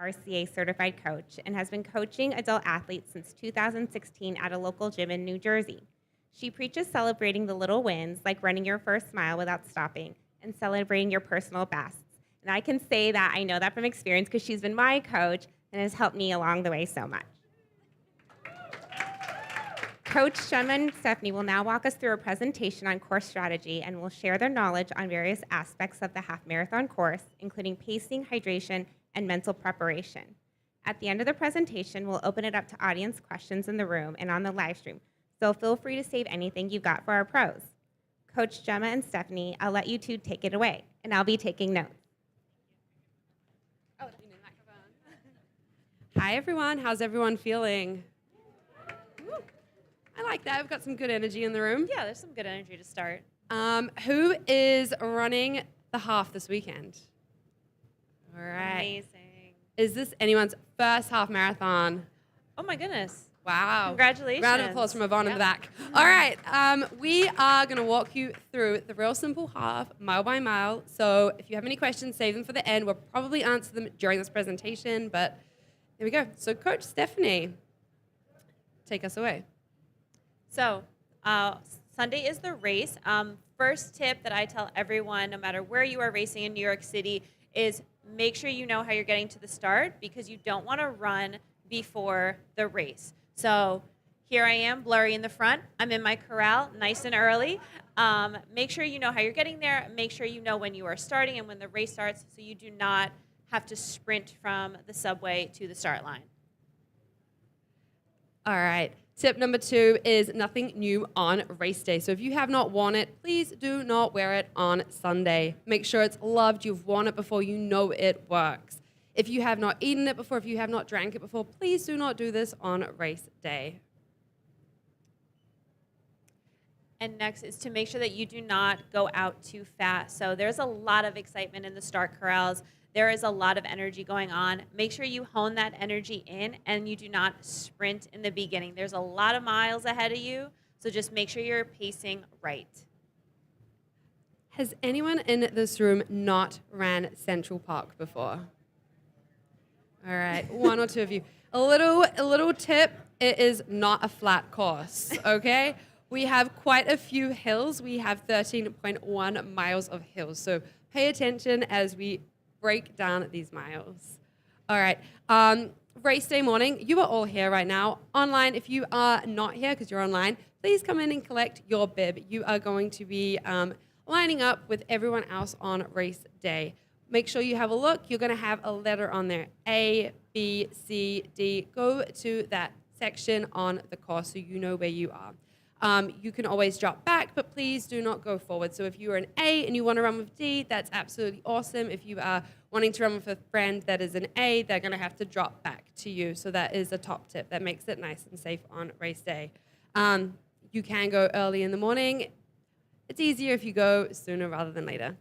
RCA certified coach and has been coaching adult athletes since 2016 at a local gym in New Jersey. She preaches celebrating the little wins, like running your first mile without stopping and celebrating your personal bests. And I can say that I know that from experience because she's been my coach and has helped me along the way so much. Coach Gemma and Stephanie will now walk us through a presentation on course strategy and will share their knowledge on various aspects of the half marathon course, including pacing, hydration, and mental preparation. At the end of the presentation, we'll open it up to audience questions in the room and on the live stream, so feel free to save anything you've got for our pros. Coach Gemma and Stephanie, I'll let you two take it away, and I'll be taking notes. Oh, you need a microphone. Hi, everyone. How's everyone feeling? Woo. I like that. We've got some good energy in the room. Yeah, there's some good energy to start. Who is running the half this weekend? All right. Amazing. Is this anyone's first half marathon? Oh my goodness. Wow. Congratulations. Round of applause from Yvonne in the Yep. back. All right. We are going to walk you through the real simple half, mile by mile. So if you have any questions, save them for the end. We'll probably answer them during this presentation, but there we go. So Coach Stephanie, take us away. So Sunday is the race. First tip that I tell everyone, no matter where you are racing in New York City, is make sure you know how you're getting to the start because you don't want to run before the race. So here I am, blurry in the front. I'm in my corral, nice and early. Make sure you know how you're getting there. Make sure you know when you are starting and when the race starts so you do not have to sprint from the subway to the start line. All right. Tip number 2 is nothing new on race day. So if you have not worn it, please do not wear it on Sunday. Make sure it's loved. You've worn it before. You know it works. If you have not eaten it before, if you have not drank it before, please do not do this on race day. And next is to make sure that you do not go out too fast. So there's a lot of excitement in the start corrals. There is a lot of energy going on. Make sure you hone that energy in and you do not sprint in the beginning. There's a lot of miles ahead of you, so just make sure you're pacing right. Has anyone in this room not ran Central Park before? All right, 1 or 2 of you. A little tip, it is not a flat course, okay? We have quite a few hills. We have 13.1 miles of hills, so pay attention as we break down these miles. All right, race day morning, you are all here right now. Online, if you are not here because you're online, please come in and collect your bib. You are going to be lining up with everyone else on race day. Make sure you have a look. You're going to have a letter on there, A, B, C, D. Go to that section on the course so you know where you are. You can always drop back, but please do not go forward. So if you are an A and you want to run with D, that's absolutely awesome. If you are wanting to run with a friend that is an A, they're going to have to drop back to you. So that is a top tip. That makes it nice and safe on race day. You can go early in the morning. It's easier if you go sooner rather than later.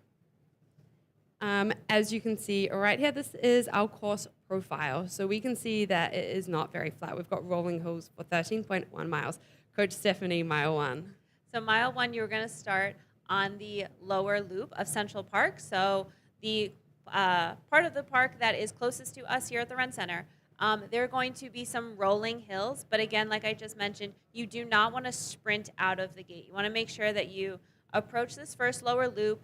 As you can see right here, this is our course profile. So we can see that it is not very flat. We've got rolling hills for 13.1 miles. Coach Stephanie, mile 1. So mile 1, you're going to start on the lower loop of Central Park. So the part of the park that is closest to us here at the Run Center. There are going to be some rolling hills, but again, like I just mentioned, you do not want to sprint out of the gate. You want to make sure that you approach this first lower loop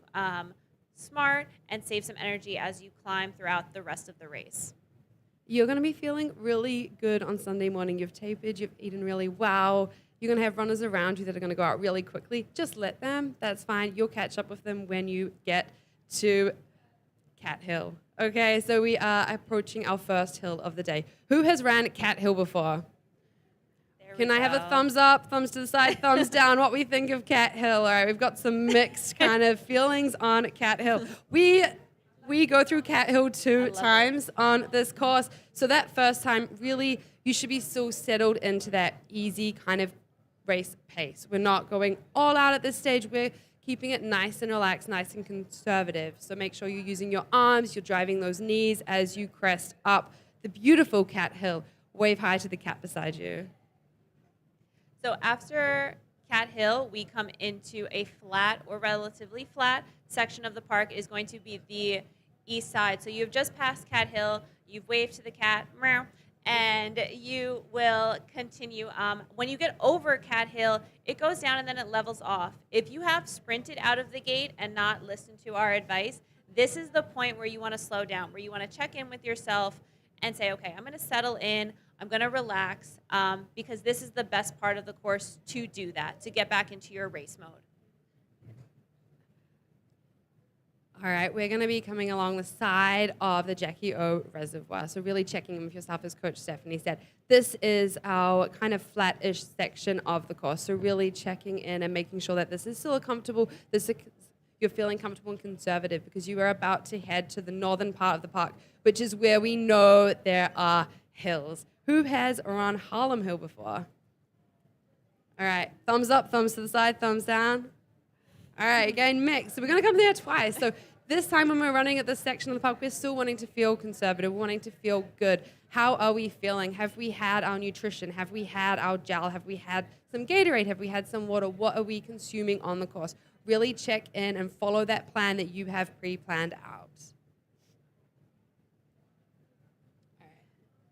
smart and save some energy as you climb throughout the rest of the race. You're going to be feeling really good on Sunday morning. You've tapered, you've eaten really well. You're going to have runners around you that are going to go out really quickly. Just let them. That's fine. You'll catch up with them when you get to Cat Hill. Okay, so we are approaching our first hill of the day. Who has ran Cat Hill before? Can I have a thumbs up, thumbs to the side, thumbs down, what we think of Cat Hill? All right, we've got some mixed kind of feelings on Cat Hill. We go through Cat Hill 2 times on this course. So that first time, really, you should be so settled into that easy kind of race pace. We're not going all out at this stage. We're keeping it nice and relaxed, nice and conservative. So make sure you're using your arms, you're driving those knees as you crest up the beautiful Cat Hill. Wave hi to the cat beside you. So after Cat Hill, we come into a flat or relatively flat section of the park. Is going to be the east side. So you've just passed Cat Hill. you've waved to the cat, meow, and you will continue. When you get over Cat Hill, it goes down and then it levels off. If you have sprinted out of the gate and not listened to our advice, this is the point where you want to slow down, where you want to check in with yourself and say, okay, I'm going to settle in, I'm going to relax, because this is the best part of the course to do that, to get back into your race mode. All right, we're going to be coming along the side of the Jackie O Reservoir. So really checking in with yourself, as Coach Stephanie said. This is our kind of flat-ish section of the course. So really checking in and making sure that this is still comfortable, you're feeling comfortable and conservative, because you are about to head to the northern part of the park, which is where we know there are hills. Who has run Harlem Hill before? All right, thumbs up, thumbs to the side, thumbs down. All right, again, mixed. So we're going to come there twice. So this time when we're running at this section of the park, we're still wanting to feel conservative, wanting to feel good. How are we feeling? Have we had our nutrition? Have we had our gel? Have we had some Gatorade? Have we had some water? What are we consuming on the course? Really check in and follow that plan that you have pre-planned out.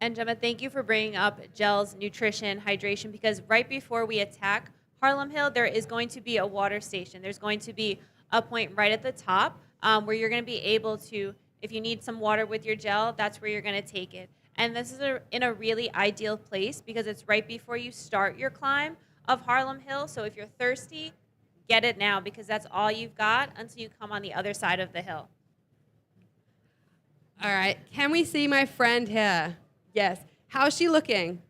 And Gemma, thank you for bringing up gels, nutrition, hydration, because right before we attack Harlem Hill, there is going to be a water station. There's going to be a point right at the top where you're going to be able to, if you need some water with your gel, that's where you're going to take it. And this is in a really ideal place because it's right before you start your climb of Harlem Hill. So if you're thirsty, get it now, because that's all you've got until you come on the other side of the hill. All right, can we see my friend here? Yes. How's she looking?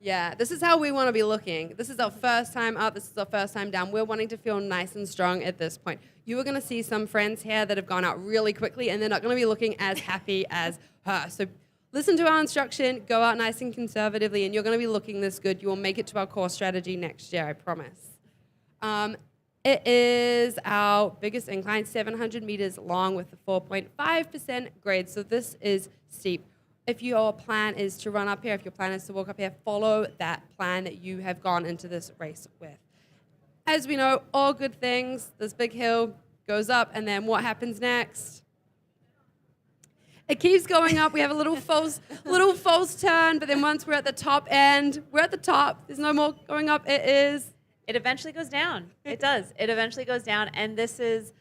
Yeah, this is how we want to be looking. This is our first time up. This is our first time down. We're wanting to feel nice and strong at this point. You are going to see some friends here that have gone out really quickly, and they're not going to be looking as happy as her. So listen to our instruction. Go out nice and conservatively, and you're going to be looking this good. You will make it to our core strategy next year, I promise. It is our biggest incline, 700 meters long with a 4.5% grade. So this is steep. If your plan is to run up here, if your plan is to walk up here, follow that plan that you have gone into this race with. As we know, all good things, this big hill goes up, and then what happens next? It keeps going up. We have a little false turn, but then once we're at the top end, we're at the top. There's no more going up. It eventually goes down. It does. It eventually goes down, and this is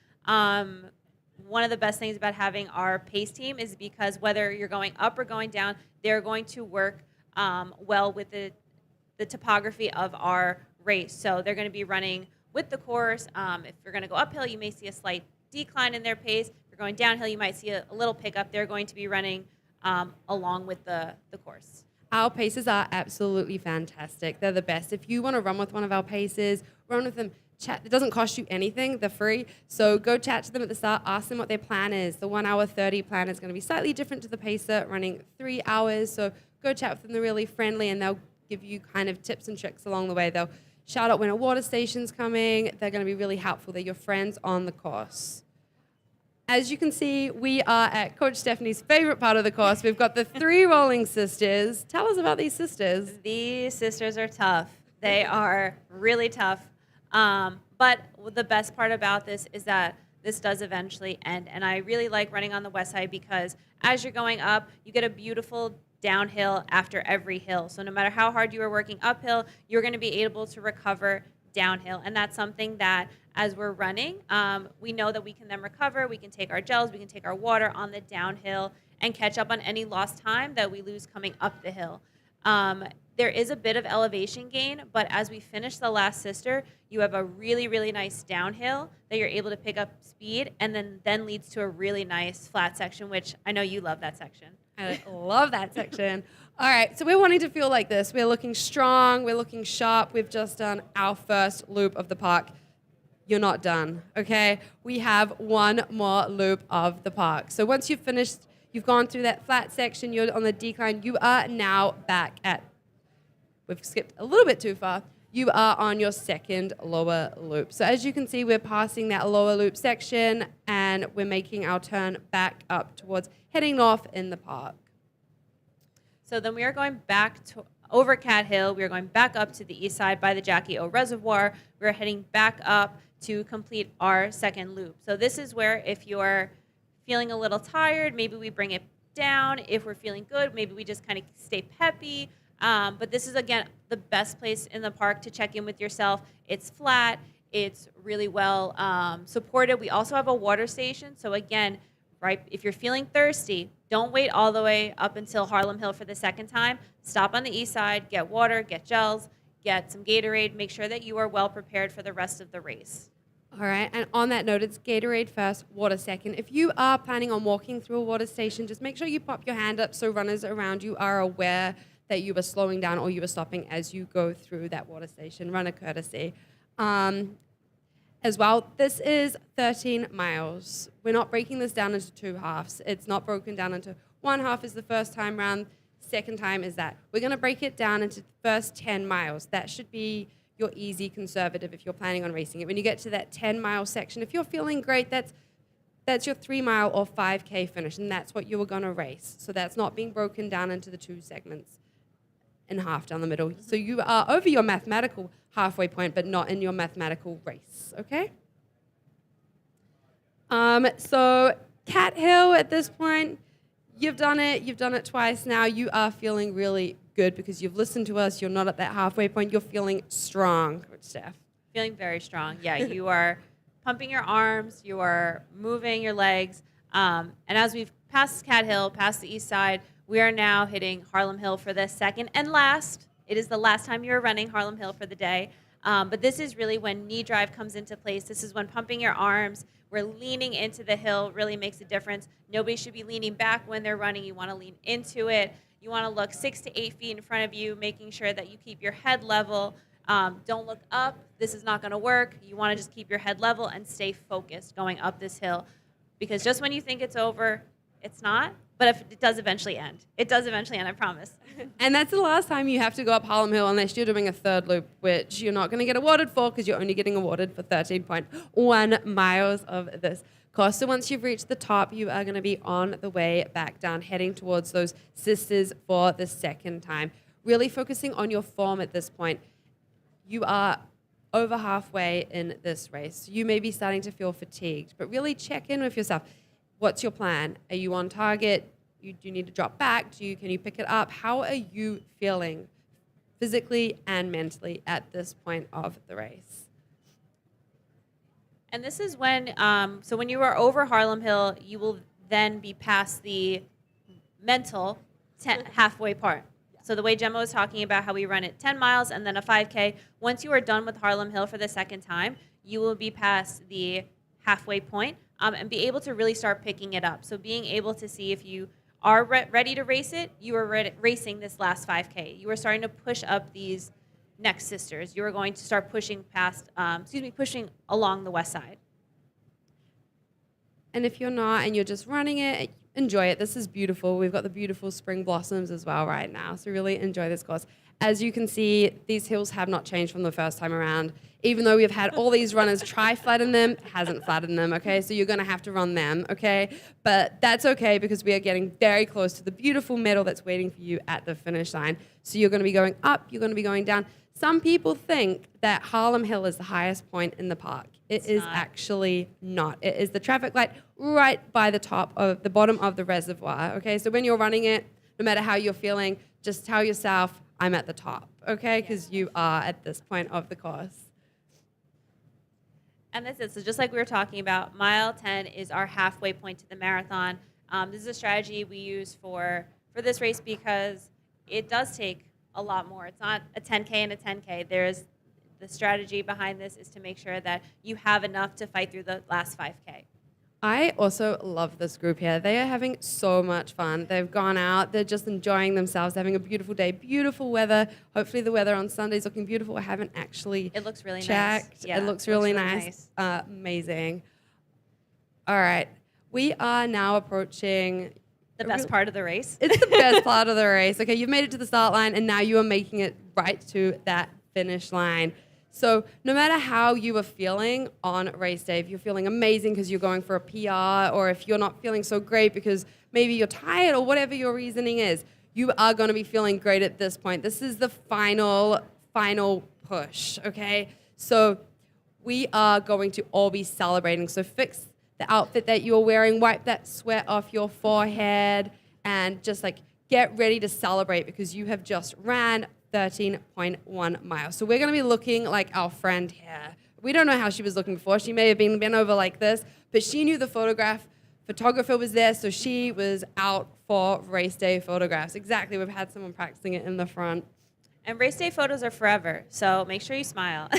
one of the best things about having our pace team is because whether you're going up or going down, they're going to work well with the topography of our race. So they're going to be running with the course. If you're going to go uphill, you may see a slight decline in their pace. If you're going downhill, you might see a little pickup. They're going to be running along with the course. Our paces are absolutely fantastic. They're the best. If you want to run with one of our paces, run with them. Chat. It doesn't cost you anything. They're free. So go chat to them at the start. Ask them what their plan is. The 1 hour 30 plan is going to be slightly different to the pacer, running 3 hours. So go chat with them. They're really friendly, and they'll give you kind of tips and tricks along the way. They'll shout out when a water station's coming. They're going to be really helpful. They're your friends on the course. As you can see, we are at Coach Stephanie's favorite part of the course. We've got the 3 rolling sisters. Tell us about these sisters. These sisters are tough. They are really tough. But the best part about this is that this does eventually end. And I really like running on the west side because as you're going up, you get a beautiful downhill after every hill. So no matter how hard you are working uphill, you're going to be able to recover downhill. And that's something that as we're running, we know that we can then recover. We can take our gels, we can take our water on the downhill and catch up on any lost time that we lose coming up the hill. There is a bit of elevation gain, but as we finish the last sister, you have a really, really nice downhill that you're able to pick up speed, and then leads to a really nice flat section, which I know you love that section. I love that section. All right, so we're wanting to feel like this. We're looking strong. We're looking sharp. We've just done our first loop of the park. You're not done, okay? We have one more loop of the park. So once you've finished, you've gone through that flat section, you're on the decline, you are now back at, we've skipped a little bit too far, you are on your second lower loop. So as you can see, we're passing that lower loop section and we're making our turn back up towards heading north in the park. So then we are going back to over Cat Hill. We are going back up to the east side by the Jackie O Reservoir. We're heading back up to complete our second loop. So this is where if you're feeling a little tired, maybe we bring it down. If we're feeling good, maybe we just kind of stay peppy. But this is, again, the best place in the park to check in with yourself. It's flat. It's really well supported. We also have a water station. So again, right, if you're feeling thirsty, don't wait all the way up until Harlem Hill for the second time. Stop on the east side, get water, get gels, get some Gatorade. Make sure that you are well prepared for the rest of the race. All right, and on that note, it's Gatorade first, water second. If you are planning on walking through a water station, just make sure you pop your hand up so runners around you are aware that you are slowing down or you are stopping as you go through that water station. Runner courtesy. As well, this is 13 miles. We're not breaking this down into two halves. It's not broken down into one half is the first time round, second time is that. We're going to break it down into the first 10 miles. That should be your easy conservative if you're planning on racing it. When you get to that 10-mile section, if you're feeling great, that's your 3-mile or 5K finish, and that's what you were going to race. So that's not being broken down into the two segments in half down the middle. So you are over your mathematical halfway point, but not in your mathematical race, okay? So Cat Hill at this point, you've done it twice now. You are feeling really good because you've listened to us. You're not at that halfway point. You're feeling strong, Coach Steph. Feeling very strong. Yeah, you are pumping your arms. You are moving your legs. And as we've passed Cat Hill, past the east side, we are now hitting Harlem Hill for the second and last. It is the last time you're running Harlem Hill for the day. But this is really when knee drive comes into place. This is when pumping your arms, we're leaning into the hill really makes a difference. Nobody should be leaning back when they're running. You want to lean into it. You want to look 6 to 8 feet in front of you, making sure that you keep your head level. Don't look up. This is not going to work. You want to just keep your head level and stay focused going up this hill. Because just when you think it's over, it's not. But if it does eventually end. It does eventually end, I promise. And that's the last time you have to go up Harlem Hill unless you're doing a third loop, which you're not going to get awarded for because you're only getting awarded for 13.1 miles of this course. So once you've reached the top, you are going to be on the way back down, heading towards those sisters for the second time. Really focusing on your form at this point. You are over halfway in this race. You may be starting to feel fatigued, but really check in with yourself. What's your plan? Are you on target? Do you need to drop back? Can you pick it up? How are you feeling physically and mentally at this point of the race? And this is when, so when you are over Harlem Hill, you will then be past the mental halfway part. So the way Gemma was talking about how we run it 10 miles and then a 5K, once you are done with Harlem Hill for the second time, you will be past the halfway point and be able to really start picking it up. So being able to see if you are ready to race it, you are racing this last 5K. You are starting to push up these next sisters. You are going to start pushing past, pushing along the west side. And if you're not and you're just running it, enjoy it. This is beautiful. We've got the beautiful spring blossoms as well right now. So really enjoy this course. As you can see, these hills have not changed from the first time around. Even though we've had all these runners try flatten them, it hasn't flattened them, okay? So you're going to have to run them, okay? But that's okay because we are getting very close to the beautiful medal that's waiting for you at the finish line. So you're going to be going up, you're going to be going down. Some people think that Harlem Hill is the highest point in the park. It is actually not. It is the traffic light right by the top of the bottom of the reservoir, okay? So when you're running it, no matter how you're feeling, just tell yourself, I'm at the top, okay? Because you are at this point of the course. And that's it. So just like we were talking about, mile 10 is our halfway point to the marathon. This is a strategy we use for this race because it does take a lot more. It's not a 10K and a 10K. The strategy behind this is to make sure that you have enough to fight through the last 5K. I also love this group here. They are having so much fun. They've gone out. They're just enjoying themselves, having a beautiful day, beautiful weather. Hopefully the weather on Sunday is looking beautiful. I haven't actually It looks really checked. nice. Yeah, it looks really nice. Amazing. All right. We are now approaching The best part of the race. It's the best part of the race. Okay, you've made it to the start line, and now you are making it right to that finish line. So no matter how you are feeling on race day, if you're feeling amazing because you're going for a PR, or if you're not feeling so great because maybe you're tired or whatever your reasoning is, you are going to be feeling great at this point. This is the final push, okay? So we are going to all be celebrating. So fix the outfit that you're wearing, wipe that sweat off your forehead, and just like get ready to celebrate because you have just ran 13.1 miles. So we're going to be looking like our friend here. We don't know how she was looking before. She may have been over like this, but she knew the photographer was there, so she was out for race day photographs. Exactly. We've had someone practicing it in the front. And race day photos are forever, so make sure you smile.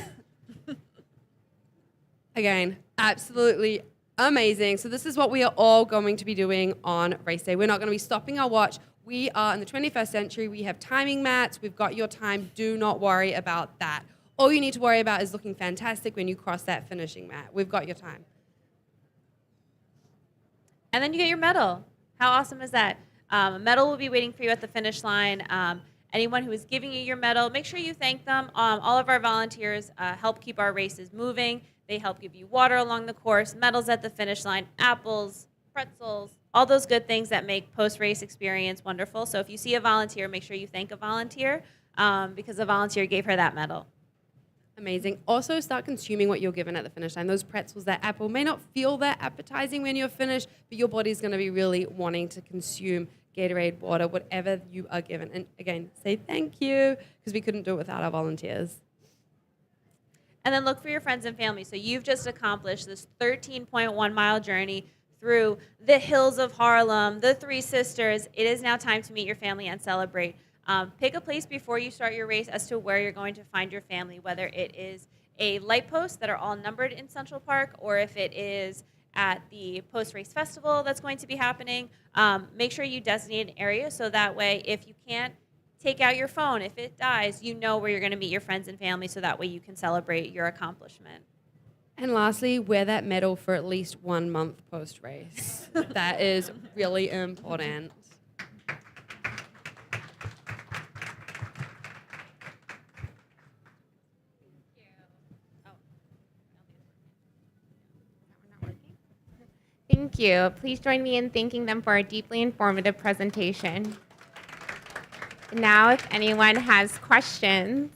Again, absolutely amazing. So this is what we are all going to be doing on race day. We're not going to be stopping our watch. We are in the 21st century. We have timing mats. We've got your time. Do not worry about that. All you need to worry about is looking fantastic when you cross that finishing mat. We've got your time. And then you get your medal. How awesome is that? A medal will be waiting for you at the finish line. Anyone who is giving you your medal, make sure you thank them. All of our volunteers help keep our races moving. They help give you water along the course, medals at the finish line, apples, pretzels, all those good things that make post-race experience wonderful. So if you see a volunteer, make sure you thank a volunteer because a volunteer gave her that medal. Amazing. Also, start consuming what you're given at the finish line. Those pretzels, that apple may not feel that appetizing when you're finished, but your body's going to be really wanting to consume Gatorade, water, whatever you are given. And again, say thank you because we couldn't do it without our volunteers. And then look for your friends and family. So you've just accomplished this 13.1 mile journey through the hills of Harlem, the Three Sisters. It is now time to meet your family and celebrate. Pick a place before you start your race as to where you're going to find your family, whether it is a light post that are all numbered in Central Park or if it is at the post-race festival that's going to be happening. Make sure you designate an area so that way if you can't take out your phone, if it dies, you know where you're going to meet your friends and family so that way you can celebrate your accomplishment. And lastly, wear that medal for at least 1 month post-race. That is really important. Thank you. Please join me in thanking them for a deeply informative presentation. Now, if anyone has questions.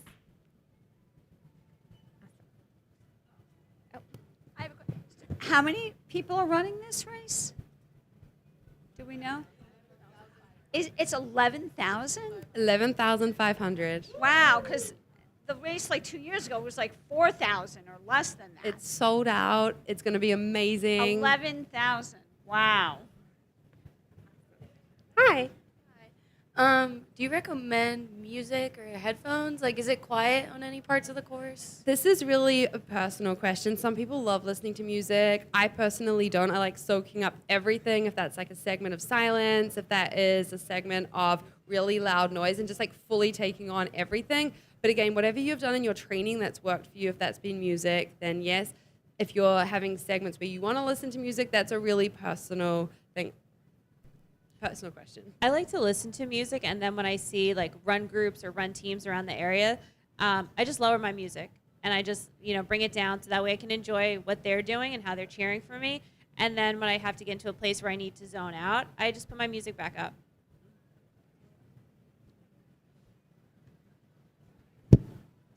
I have a question. How many people are running this race? Do we know? It's 11,000? 11,500. Wow, because the race like 2 years ago was like 4,000 or less than that. It's sold out. It's going to be amazing. 11,000. Wow. Hi. Do you recommend music or headphones? Like, is it quiet on any parts of the course? This is really a personal question. Some people love listening to music. I personally don't. I like soaking up everything, if that's like a segment of silence, if that is a segment of really loud noise, and just like fully taking on everything. But again, whatever you've done in your training that's worked for you, if that's been music, then yes. If you're having segments where you want to listen to music, that's a really personal thing. Personal question. I like to listen to music, and then when I see like run groups or run teams around the area, I just lower my music and I just bring it down so that way I can enjoy what they're doing and how they're cheering for me. And then when I have to get into a place where I need to zone out, I just put my music back up.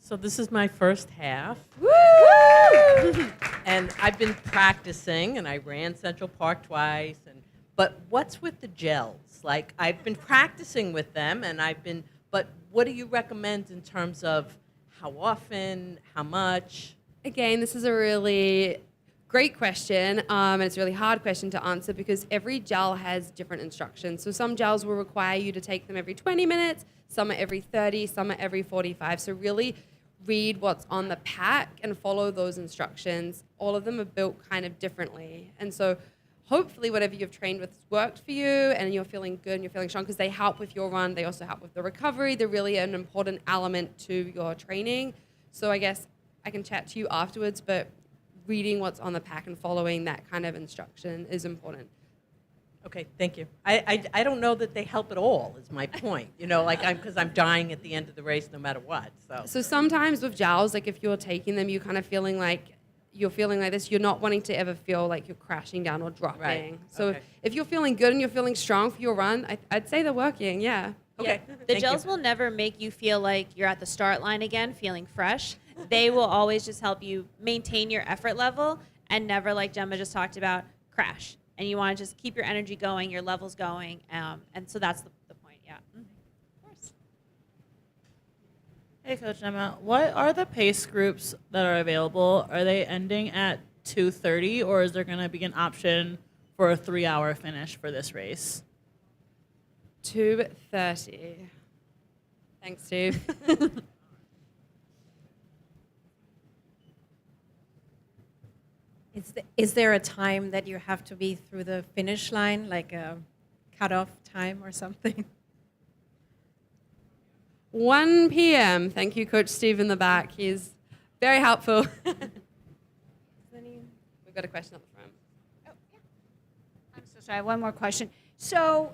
So this is my first half. Woo! And I've been practicing, and I ran Central Park twice. But what's with the gels? Like, I've been practicing with them, but what do you recommend in terms of how often, how much? Again, this is a really great question, and it's a really hard question to answer because every gel has different instructions. So some gels will require you to take them every 20 minutes, some are every 30, some are every 45. So really read what's on the pack and follow those instructions. All of them are built kind of differently. And so hopefully whatever you've trained with has worked for you and you're feeling good and you're feeling strong because they help with your run. They also help with the recovery. They're really an important element to your training. So I guess I can chat to you afterwards, but reading what's on the pack and following that kind of instruction is important. Okay, thank you. I don't know that they help at all, is my point. Because I'm dying at the end of the race no matter what. So sometimes with gels, like if you're taking them, you're kind of feeling like this, you're not wanting to ever feel like you're crashing down or dropping. Right. So Okay. if you're feeling good and you're feeling strong for your run, I'd say they're working, yeah. Okay. Yeah. The Thank gels you. will never make you feel like you're at the start line again, feeling fresh. They will always just help you maintain your effort level and never, like Gemma just talked about, crash. and you want to just keep your energy going, your levels going, and so that's the point. Yeah. Of course. Hey, Coach Emma, what are the pace groups that are available? Are they ending at 2:30, or is there going to be an option for a 3-hour finish for this race? 2:30. Thanks, Steve. Is there a time that you have to be through the finish line, like a cutoff time or something? 1 p.m. Thank you, Coach Steve in the back. He's very helpful. We've got a question up the front. I'm so sorry. One more question. So,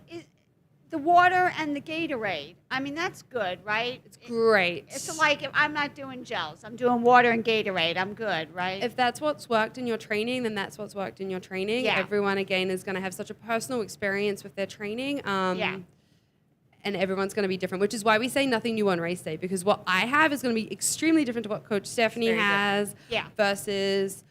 the water and the Gatorade, I mean, that's good, right? It's great. It's like if I'm not doing gels, I'm doing water and Gatorade, I'm good, right? If that's what's worked in your training, then that's what's worked in your training. Yeah. Everyone, again, is going to have such a personal experience with their training. Yeah. And everyone's going to be different, which is why we say nothing new on race day, because what I have is going to be extremely different to what Coach Stephanie Very has Yeah. versus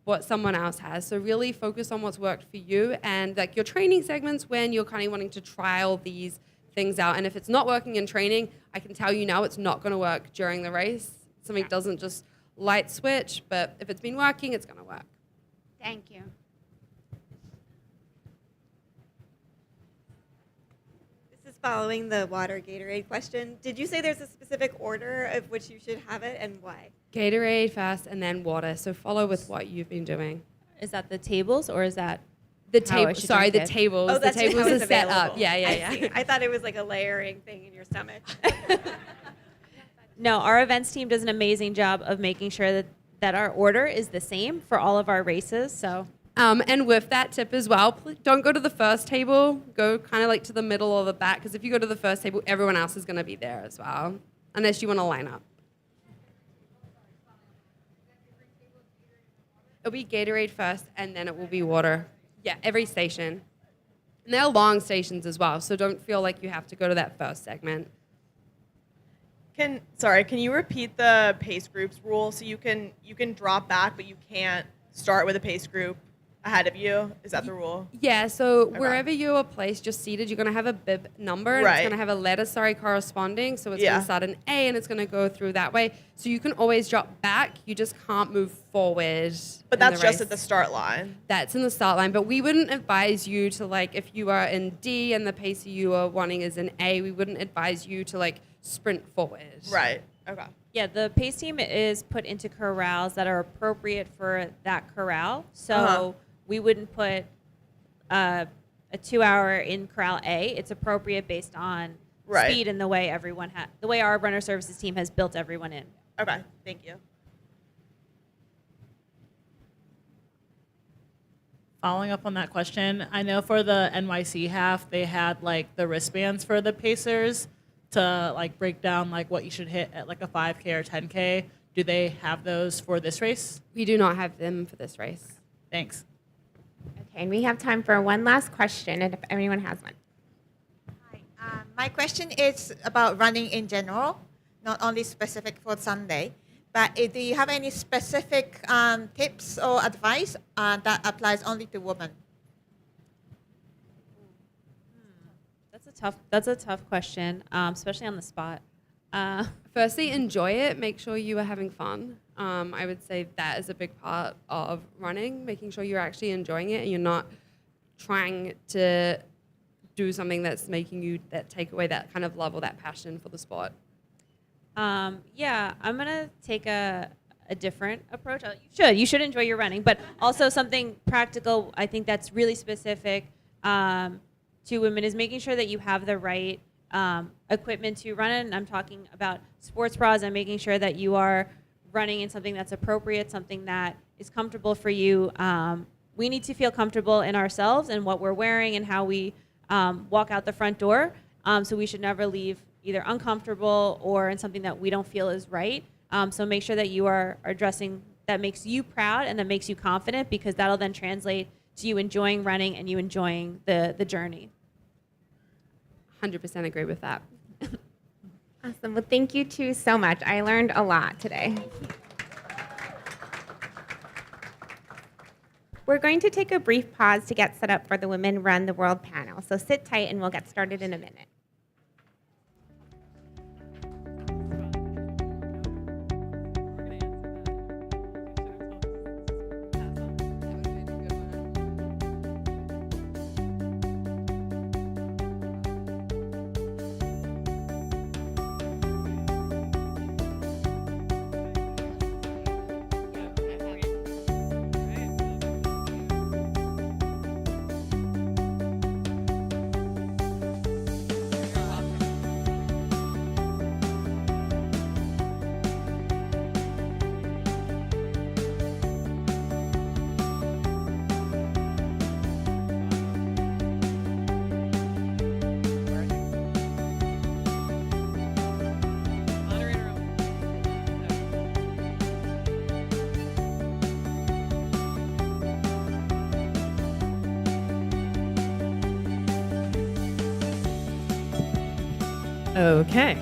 what someone else has. So really focus on what's worked for you and like your training segments when you're kind of wanting to trial these things out. And if it's not working in training, I can tell you now it's not going to work during the race. Something Yeah. doesn't just light switch, but if it's been working, it's going to work. Thank you. This is following the water Gatorade question. Did you say there's a specific order of which you should have it and why? Gatorade first and then water. So follow with what you've been doing. Is that the tables or is that The How I table, should sorry, drink the it. tables. Oh, that's the just tables how are it's set up. available. Yeah, I yeah, see. yeah. I thought it was like a layering thing in your stomach. No, our events team does an amazing job of making sure that our order is the same for all of our races. So And with that tip as well, don't go to the first table. Go kind of like to the middle or the back, because if you go to the first table, everyone else is going to be there as well, unless you want to line up. It'll be Gatorade first, and then it will be water. Yeah, every station. And they're long stations as well, so don't feel like you have to go to that first segment. Can you repeat the pace groups rule? So you can drop back, but you can't start with a pace group ahead of you. Is that the rule? Yeah, so wherever you are placed, you're seated, you're going to have a bib number, and it's Right. going to have a letter, corresponding. So it's Yeah. going to start an A, and it's going to go through that way. So you can always drop back. You just can't move forward. But in the that's just race. at the start line. That's in the start line. But we wouldn't advise you to, like, if you are in D and the pace you are wanting is in A, we wouldn't advise you to, like, sprint forward. Right. Okay. yeah, the pace team is put into corrals that are appropriate for that corral. So Uh-huh. we wouldn't put a 2-hour in corral A. It's appropriate based on Right. speed and the way the way our runner services team has built everyone in. Okay. Thank you. Following up on that question, I know for the NYC half, they had like the wristbands for the pacers to like break down like what you should hit at like a 5K or 10K. Do they have those for this race? We do not have them for this race. Thanks. Okay, and we have time for one last question, and if anyone has one. Hi. My question is about running in general, not only specific for Sunday. But do you have any specific tips or advice that applies only to women? That's a tough question, especially on the spot. Firstly, enjoy it. Make sure you are having fun. I would say that is a big part of running, making sure you're actually enjoying it and you're not trying to do something that's making you take away that kind of love or that passion for the sport. Yeah, I'm gonna take a different approach. You should enjoy your running, but also something practical. I think that's really specific to women is making sure that you have the right equipment to run in. I'm talking about sports bras and making sure that you are running in something that's appropriate, something that is comfortable for you. We need to feel comfortable in ourselves and what we're wearing and how we walk out the front door. So we should never leave either uncomfortable or in something that we don't feel is right. So make sure that you are dressing that makes you proud and that makes you confident, because that'll then translate to you enjoying running and you enjoying the journey. 100% agree with that. Awesome. Well, thank you two so much. I learned a lot today. We're going to take a brief pause to get set up for the Women Run the World panel. So sit tight and we'll get started in a minute. Okay,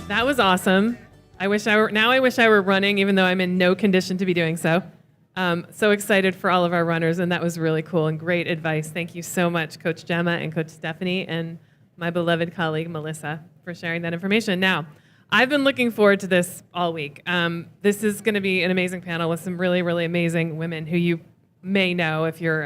that was awesome. I wish I were running, even though I'm in no condition to be doing so. So excited for all of our runners, and that was really cool and great advice. Thank you so much, Coach Gemma and Coach Stephanie, and my beloved colleague Melissa for sharing that information. Now, I've been looking forward to this all week. This is going to be an amazing panel with some really, really amazing women who you may know if you're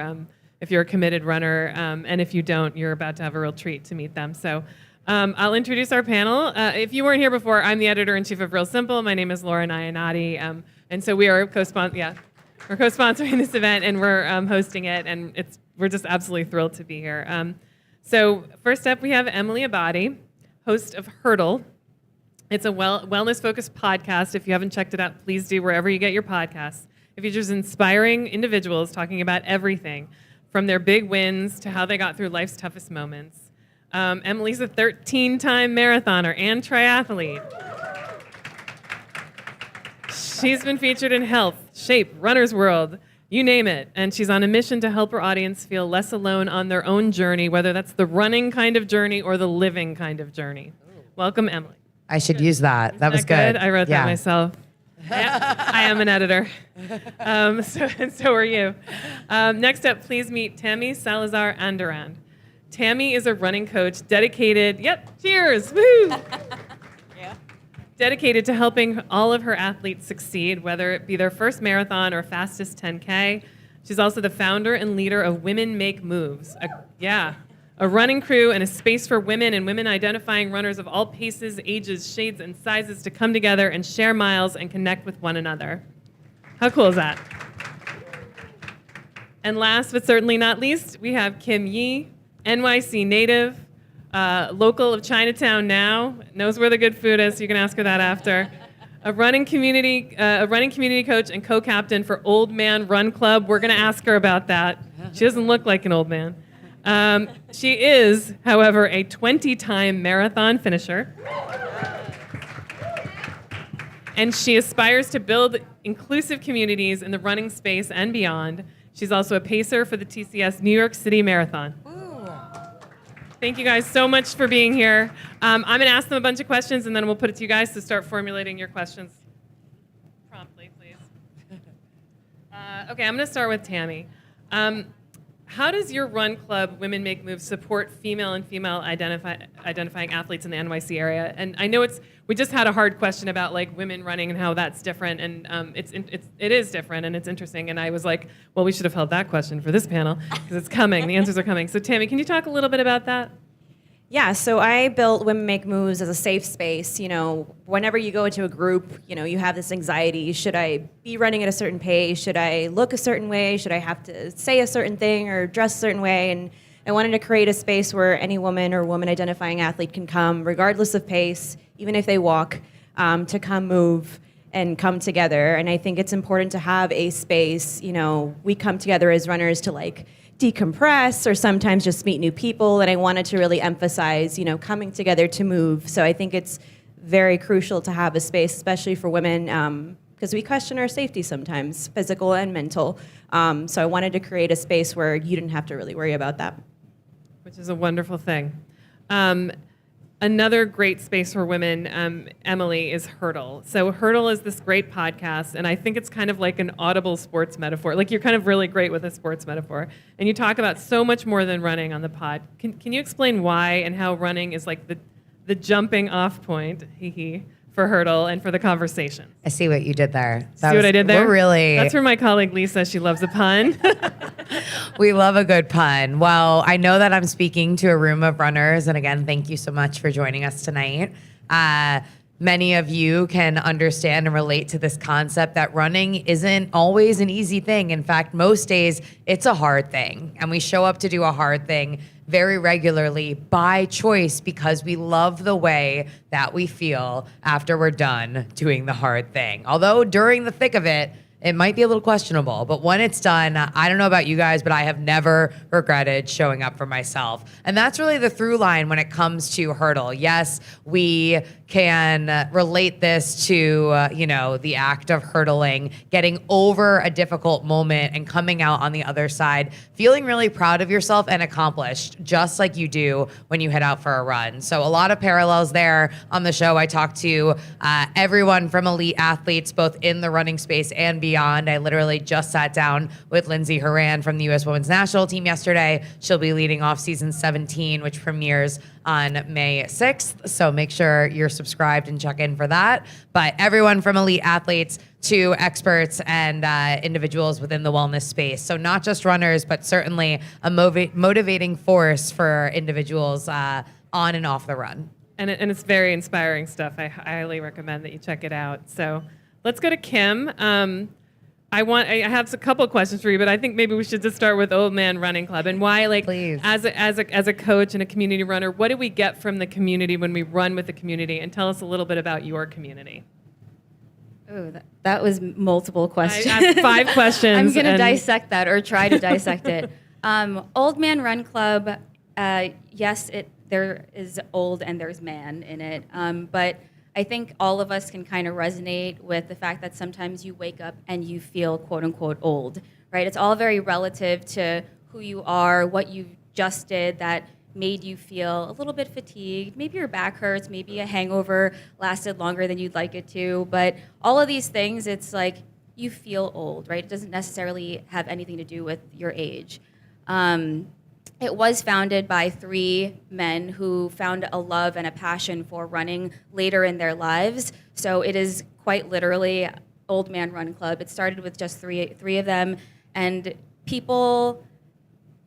a committed runner, and if you don't, you're about to have a real treat to meet them. So. I'll introduce our panel. If you weren't here before, I'm the editor-in-chief of Real Simple. My name is Laura Nayonati, and so we are we're co-sponsoring this event, and we're hosting it, and we're just absolutely thrilled to be here. So first up, we have Emily Abadi, host of Hurdle. It's a wellness-focused podcast. If you haven't checked it out, please do wherever you get your podcasts. It features inspiring individuals talking about everything, from their big wins to how they got through life's toughest moments. Emily's a 13-time marathoner and triathlete. She's been featured in Health, Shape, Runner's World, you name it. And she's on a mission to help her audience feel less alone on their own journey, whether that's the running kind of journey or the living kind of journey. Welcome, Emily. I should use that. That was good. I wrote that myself. I am an editor. So are you. Next up, please meet Tammy Salazar Andurand. Tammy is a running coach dedicated, cheers, woo! Dedicated to helping all of her athletes succeed, whether it be their first marathon or fastest 10K. She's also the founder and leader of Women Make Moves, a running crew and a space for women and women identifying runners of all paces, ages, shades, and sizes to come together and share miles and connect with one another. How cool is that? And last but certainly not least, we have Kim Yi, NYC native, local of Chinatown now, knows where the good food is, so you can ask her that after. A running community coach and co-captain for Old Man Run Club. We're going to ask her about that. She doesn't look like an old man. She is, however, a 20-time marathon finisher. And she aspires to build inclusive communities in the running space and beyond. She's also a pacer for the TCS New York City Marathon. Thank you guys so much for being here. I'm going to ask them a bunch of questions, and then we'll put it to you guys to start formulating your questions promptly, please. Okay, I'm going to start with Tammy. How does your run club, Women Make Moves, support female and female identifying athletes in the NYC area? And I know we just had a hard question about like women running and how that's different, and it is different and it's interesting. And I was like, well, we should have held that question for this panel because it's coming. The answers are coming. So Tammy, can you talk a little bit about that? Yeah, so I built Women Make Moves as a safe space. You know, whenever you go into a group, you know, you have this anxiety. Should I be running at a certain pace? Should I look a certain way? Should I have to say a certain thing or dress a certain way? And I wanted to create a space where any woman or woman identifying athlete can come, regardless of pace, even if they walk, to come move and come together. And I think it's important to have a space. You know, we come together as runners to like decompress or sometimes just meet new people, and I wanted to really emphasize, you know, coming together to move. So I think it's very crucial to have a space, especially for women, because we question our safety sometimes, physical and mental. So I wanted to create a space where you didn't have to really worry about that. Which is a wonderful thing. another great space for women, Emily, is Hurdle. So Hurdle is this great podcast, and I think it's kind of like an audible sports metaphor. Like you're kind of really great with a sports metaphor. And you talk about so much more than running on the pod. Can you explain why and how running is like the jumping off point, for Hurdle and for the conversation? I see what you did there. See what I did there? We're really. That's where my colleague Lisa, she loves a pun. We love a good pun. Well, I know that I'm speaking to a room of runners, and again, thank you so much for joining us tonight. Many of you can understand and relate to this concept that running isn't always an easy thing. In fact, most days it's a hard thing, and we show up to do a hard thing very regularly by choice because we love the way that we feel after we're done doing the hard thing. Although during the thick of it, it might be a little questionable, but when it's done, I don't know about you guys, but I have never regretted showing up for myself. And that's really the through line when it comes to Hurdle. Yes, we can relate this to, the act of hurdling, getting over a difficult moment and coming out on the other side, feeling really proud of yourself and accomplished, just like you do when you head out for a run. So a lot of parallels there on the show. I talked to everyone from elite athletes, both in the running space and beyond. I literally just sat down with Lindsay Horan from the U.S. Women's National Team yesterday. She'll be leading off season 17, which premieres on May 6th. So make sure you're subscribed and check in for that. But everyone from elite athletes to experts and individuals within the wellness space. So not just runners, but certainly a motivating force for individuals on and off the run. And it's very inspiring stuff. I highly recommend that you check it out. So let's go to Kim. I have a couple of questions for you, but I think maybe we should just start with Old Man Running Club and why, Please. as a coach and a community runner, what do we get from the community when we run with the community? And tell us a little bit about your community. Oh, that was multiple questions. I asked 5 questions. I'm going to dissect that or try to dissect it. Old Man Run Club, yes, there is old and there's man in it, but I think all of us can kind of resonate with the fact that sometimes you wake up and you feel quote unquote old, right? It's all very relative to who you are, what you just did that made you feel a little bit fatigued. Maybe your back hurts, maybe a hangover lasted longer than you'd like it to, but all of these things, it's like you feel old, right? It doesn't necessarily have anything to do with your age. It was founded by 3 men who found a love and a passion for running later in their lives. So it is quite literally Old Man Run Club. It started with just three of them, and people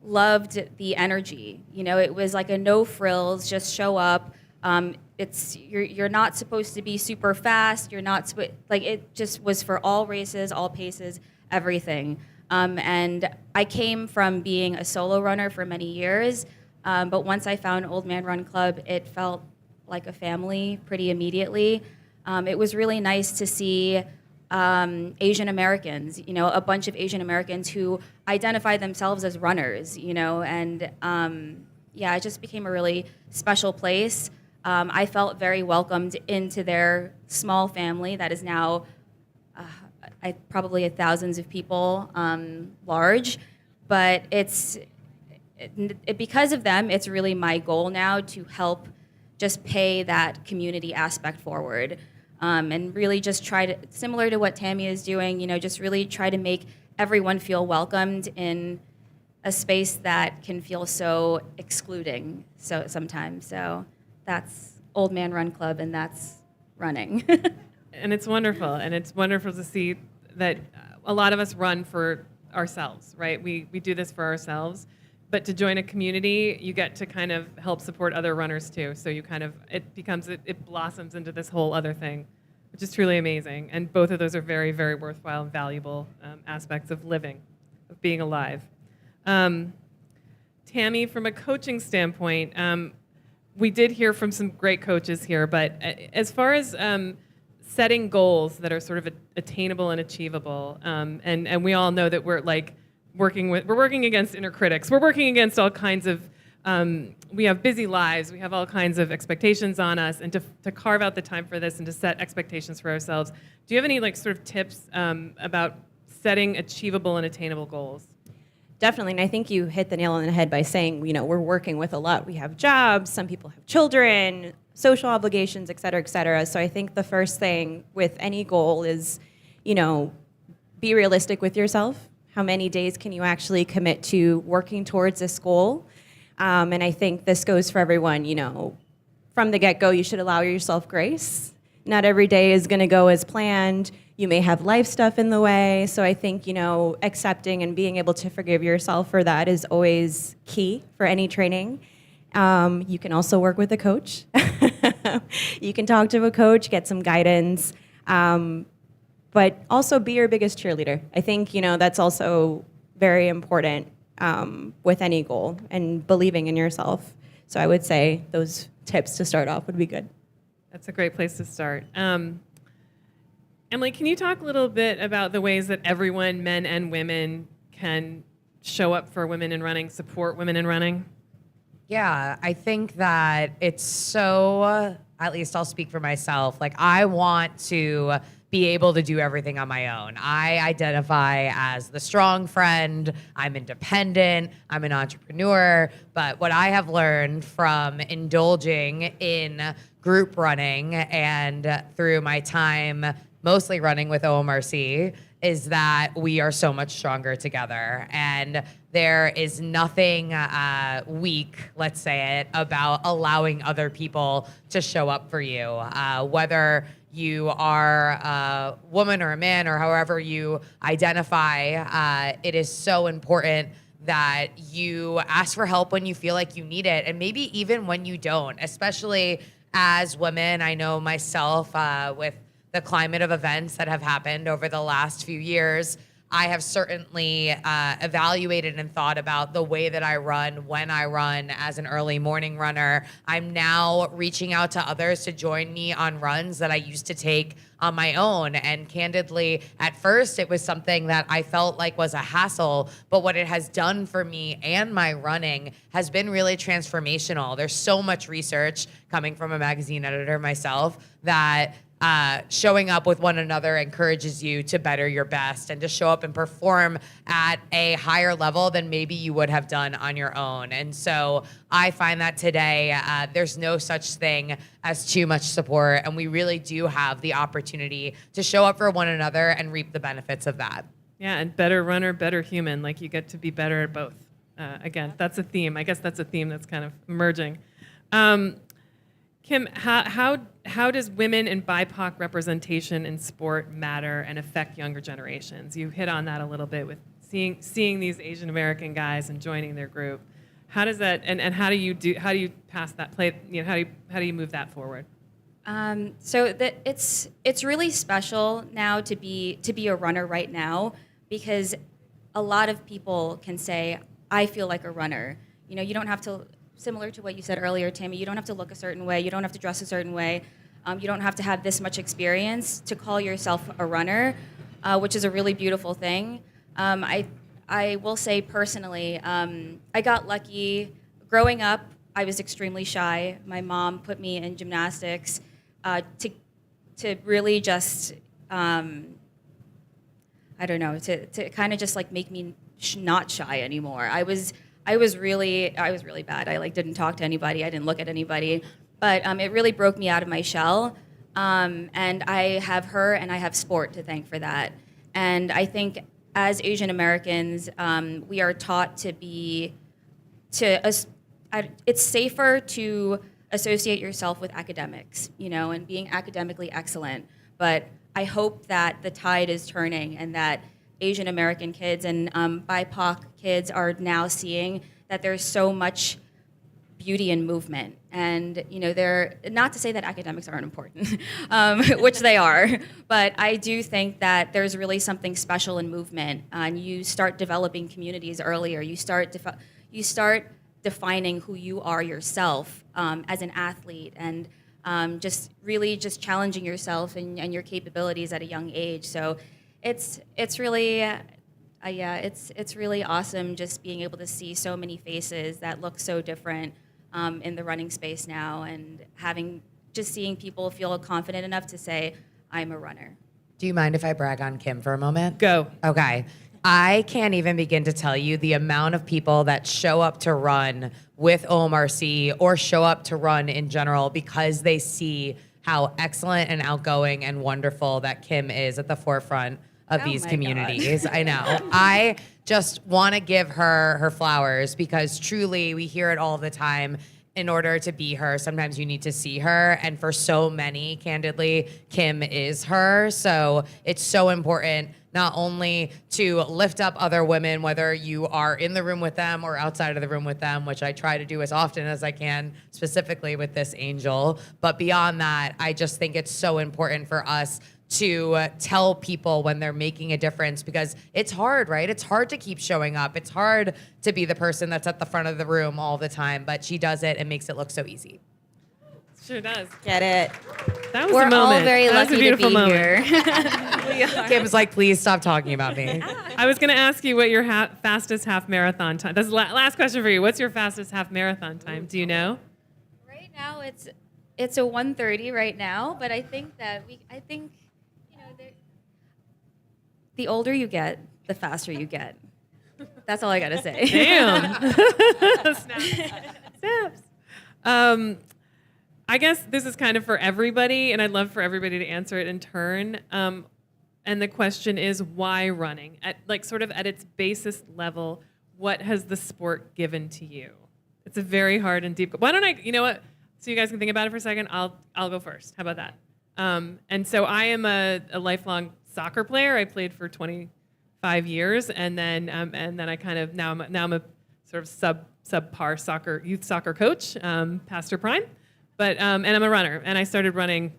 loved the energy. It was like a no frills, just show up. You're not supposed to be super fast. You're not it just was for all races, all paces, everything. And I came from being a solo runner for many years, but once I found Old Man Run Club, it felt like a family pretty immediately. It was really nice to see Asian Americans, a bunch of Asian Americans who identify themselves as runners, and it just became a really special place. I felt very welcomed into their small family that is now probably thousands of people large, but because of them, it's really my goal now to help just pay that community aspect forward, and really just try to, similar to what Tammy is doing, just really try to make everyone feel welcomed in a space that can feel so excluding sometimes. So that's Old Man Run Club, and that's running. And it's wonderful. And it's wonderful to see that a lot of us run for ourselves, right? We do this for ourselves. But to join a community, you get to kind of help support other runners too. So it blossoms into this whole other thing, which is truly amazing. And both of those are very, very worthwhile and valuable aspects of living, of being alive. Tammy, from a coaching standpoint, we did hear from some great coaches here, but as far as setting goals that are sort of attainable and achievable, and we all know that we're working against inner critics. We're working against all kinds of, we have busy lives, we have all kinds of expectations on us, and to carve out the time for this and to set expectations for ourselves. Do you have any sort of tips about setting achievable and attainable goals? definitely. And I think you hit the nail on the head by saying, you know, we're working with a lot. We have jobs, some people have children, social obligations, et cetera, et cetera. So I think the first thing with any goal is, you know, be realistic with yourself. How many days can you actually commit to working towards this goal? And I think this goes for everyone, you know, from the get-go, you should allow yourself grace. Not every day is going to go as planned. You may have life stuff in the way. So I think, you know, accepting and being able to forgive yourself for that is always key for any training. You can also work with a coach. You can talk to a coach, get some guidance, but also be your biggest cheerleader. I think, you know, that's also very important with any goal, and believing in yourself. So I would say those tips to start off would be good. That's a great place to start. Emily, can you talk a little bit about the ways that everyone, men and women, can show up for women in running, support women in running? Yeah, I think that it's so, at least I'll speak for myself, like I want to be able to do everything on my own. I identify as the strong friend, I'm independent, I'm an entrepreneur, but what I have learned from indulging in group running and through my time mostly running with OMRC is that we are so much stronger together. And there is nothing weak, let's say it, about allowing other people to show up for you. Whether you are a woman or a man or however you identify, it is so important that you ask for help when you feel like you need it, and maybe even when you don't, especially as women. I know myself with the climate of events that have happened over the last few years, I have certainly evaluated and thought about the way that I run when I run as an early morning runner. I'm now reaching out to others to join me on runs that I used to take on my own. And candidly, at first, it was something that I felt like was a hassle, but what it has done for me and my running has been really transformational. There's so much research coming from a magazine editor myself that showing up with one another encourages you to better your best and to show up and perform at a higher level than maybe you would have done on your own. And so I find that today there's no such thing as too much support, and we really do have the opportunity to show up for one another and reap the benefits of that. Yeah, and better runner, better human. Like, you get to be better at both. Again, that's a theme. I guess that's a theme that's kind of emerging. Kim, how does women and BIPOC representation in sport matter and affect younger generations? You hit on that a little bit with seeing these Asian American guys and joining their group. How does that and how do you pass that play? You know, how do you move that forward? It's really special now to be a runner right now, because a lot of people can say, I feel like a runner. You know, you don't have to. Similar to what you said earlier, Tammy, you don't have to look a certain way. You don't have to dress a certain way. You don't have to have this much experience to call yourself a runner, which is a really beautiful thing. I will say personally, I got lucky. Growing up, I was extremely shy. My mom put me in gymnastics to really just, I don't know, to kind of just like make me not shy anymore. I was really bad. I didn't talk to anybody. I didn't look at anybody. But it really broke me out of my shell. And I have her and I have sport to thank for that. And I think as Asian Americans, we are taught it's safer to associate yourself with academics, you know, and being academically excellent. But I hope that the tide is turning and that Asian American kids and BIPOC kids are now seeing that there's so much beauty in movement. And, you know, they're not to say that academics aren't important, which they are, but I do think that there's really something special in movement. And you start developing communities earlier. You start defining who you are yourself as an athlete, and just challenging yourself and your capabilities at a young age. So it's really it's really awesome just being able to see so many faces that look so different in the running space now, and seeing people feel confident enough to say, I'm a runner. Do you mind if I brag on Kim for a moment? Go. Okay. I can't even begin to tell you the amount of people that show up to run with OMRC or show up to run in general because they see how excellent and outgoing and wonderful that Kim is at the forefront of these communities. I know. I just want to give her flowers because truly we hear it all the time. In order to be her, sometimes you need to see her. And for so many, candidly, Kim is her. So it's so important not only to lift up other women, whether you are in the room with them or outside of the room with them, which I try to do as often as I can, specifically with this angel. But beyond that, I just think it's so important for us to tell people when they're making a difference because it's hard, right? It's hard to keep showing up. It's hard to be the person that's at the front of the room all the time, but she does it and makes it look so easy. Sure does. Get it. That was We're a moment. all very That was a lucky to beautiful be moment. here. Kim's like, please stop talking about me. I was going to ask you what your fastest half marathon time. That's the last question for you. What's your fastest half marathon time? Do you know? Right now, it's a 1:30 right now, but I think the older you get, the faster you get. That's all I gotta say. Damn. Snaps. I guess this is kind of for everybody, and I'd love for everybody to answer it in turn. And the question is, why running? At its basis level, what has the sport given to you? It's a very hard and deep. Why don't I? You know what? So you guys can think about it for a second. I'll go first. How about that? And so I am a lifelong soccer player. I played for 25 years, and then I kind of now I'm a sort of subpar youth soccer coach, past her prime, but and I'm a runner, and I started running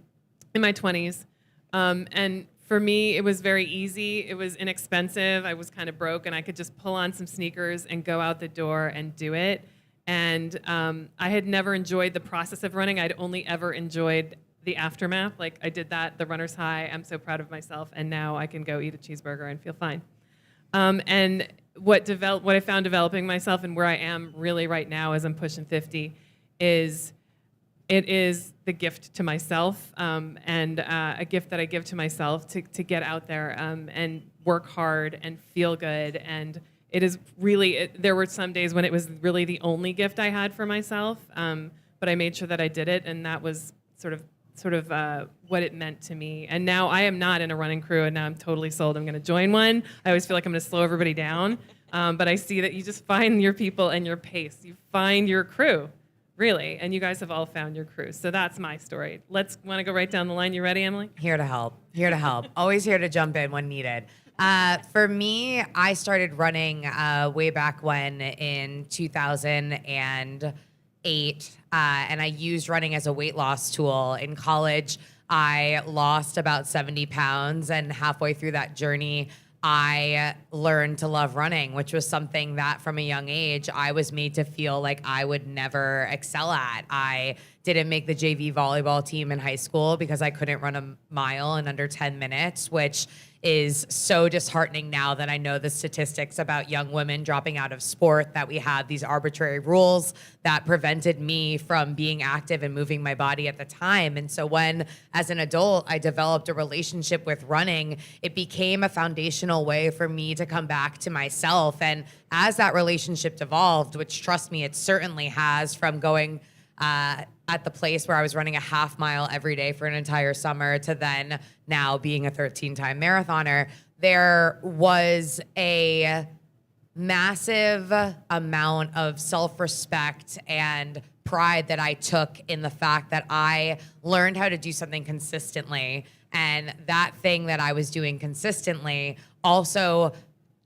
in my 20s, and for me it was very easy. It was inexpensive. I was kind of broke, and I could just pull on some sneakers and go out the door and do it. And I had never enjoyed the process of running. I'd only ever enjoyed the aftermath. Like I did that, the runner's high. I'm so proud of myself, and now I can go eat a cheeseburger and feel fine. And what I found developing myself and where I am really right now as I'm pushing 50 is it is the gift to myself, and a gift that I give to myself to get out there and work hard and feel good. And it is really, there were some days when it was really the only gift I had for myself, but I made sure that I did it, and that was sort of what it meant to me. And now I am not in a running crew, and now I'm totally sold. I'm going to join one. I always feel like I'm going to slow everybody down, but I see that you just find your people and your pace. You find your crew, really, and you guys have all found your crew. So that's my story. Want to go right down the line? You ready, Emily? Here to help. Always here to jump in when needed. For me, I started running way back when in 2008. And I used running as a weight loss tool. In college, I lost about 70 pounds, and halfway through that journey, I learned to love running, which was something that from a young age, I was made to feel like I would never excel at. I didn't make the JV volleyball team in high school because I couldn't run a mile in under 10 minutes, which is so disheartening now that I know the statistics about young women dropping out of sport, that we had these arbitrary rules that prevented me from being active and moving my body at the time. And so when, as an adult, I developed a relationship with running, it became a foundational way for me to come back to myself. And as that relationship evolved, which trust me, it certainly has, from going at the place where I was running a half mile every day for an entire summer to then now being a 13-time marathoner, there was a massive amount of self-respect and pride that I took in the fact that I learned how to do something consistently. And that thing that I was doing consistently also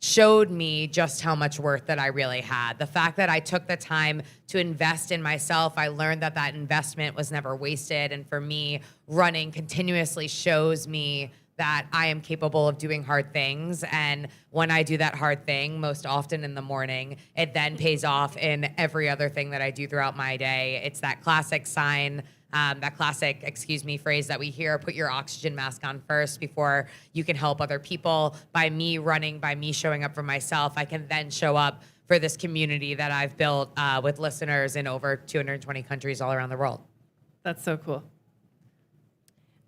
showed me just how much worth that I really had. The fact that I took the time to invest in myself, I learned that that investment was never wasted. And for me, running continuously shows me that I am capable of doing hard things. And when I do that hard thing, most often in the morning, it then pays off in every other thing that I do throughout my day. It's that classic phrase that we hear: put your oxygen mask on first before you can help other people. By me running, by me showing up for myself, I can then show up for this community that I've built with listeners in over 220 countries all around the world. That's so cool.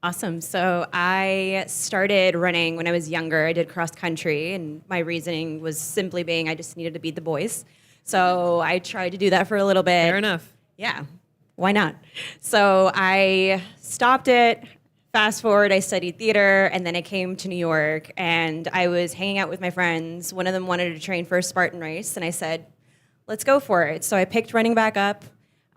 Awesome. So I started running when I was younger. I did cross country, and my reasoning was simply being I just needed to beat the boys. So I tried to do that for a little bit. Fair enough. Yeah, why not? So I stopped it. Fast forward, I studied theater, and then I came to New York, and I was hanging out with my friends. One of them wanted to train for a Spartan race, and I said, let's go for it. So I picked running back up.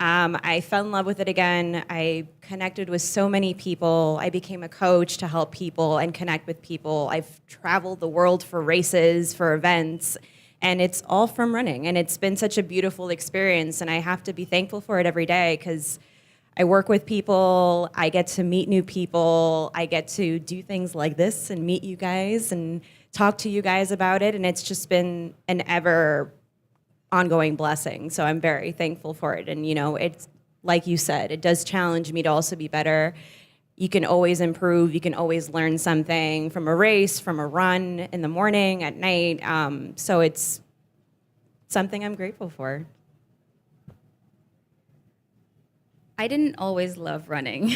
I fell in love with it again. I connected with so many people. I became a coach to help people and connect with people. I've traveled the world for races, for events, and it's all from running. And it's been such a beautiful experience, and I have to be thankful for it every day because I work with people, I get to meet new people, I get to do things like this and meet you guys and talk to you guys about it, and it's just been an ever ongoing blessing. So I'm very thankful for it. And, you know, it's like you said, it does challenge me to also be better. You can always improve. You can always learn something from a race, from a run in the morning, at night. So it's something I'm grateful for. I didn't always love running.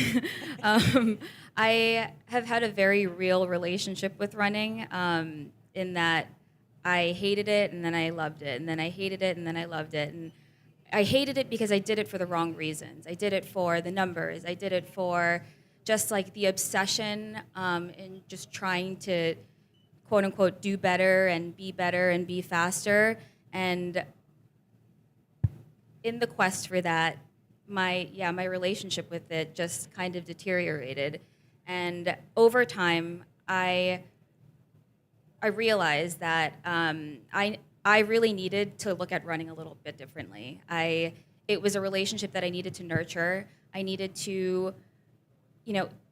I have had a very real relationship with running in that I hated it and then I loved it, and then I hated it and then I loved it. And I hated it because I did it for the wrong reasons. I did it for the numbers. I did it for just like the obsession and just trying to quote unquote do better and be faster. And in the quest for that, my relationship with it just kind of deteriorated. And over time, I realized that I really needed to look at running a little bit differently. It was a relationship that I needed to nurture. I needed to,